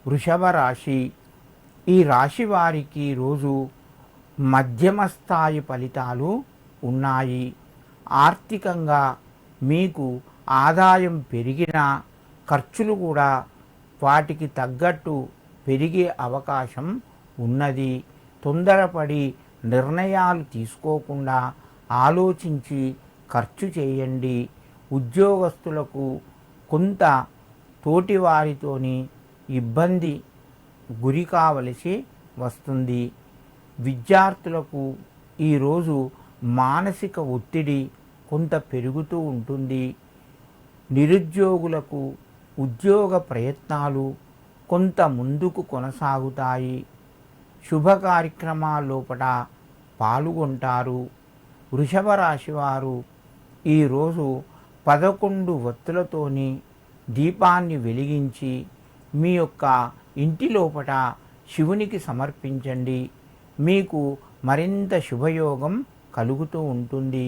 వృషభ రాశి. ఈ రాశి వారికి రోజు మధ్యమ స్థాయి ఫలితాలు ఉన్నాయి. ఆర్థికంగా మీకు ఆదాయం పెరిగినా ఖర్చులు కూడా వాటికి తగ్గట్టు పెరిగే అవకాశం ఉన్నది. తొందరపడి నిర్ణయాలు తీసుకోకుండా ఆలోచించి ఖర్చు చేయండి. ఉద్యోగస్తులకు కొంత తోటివారితోని ఇబ్బంది గురి కావలసి వస్తుంది. విద్యార్థులకు ఈరోజు మానసిక ఒత్తిడి కొంత పెరుగుతూ ఉంటుంది. నిరుద్యోగులకు ఉద్యోగ ప్రయత్నాలు కొంత ముందుకు కొనసాగుతాయి. శుభ కార్యక్రమాల్లోపట పాల్గొంటారు. వృషభ రాశి వారు ఈరోజు 11 ఒత్తులతోని దీపాన్ని వెలిగించి మీ యొక్క ఇంటి లోపట శివునికి సమర్పించండి. మీకు మరింత శుభయోగం కలుగుతూ ఉంటుంది.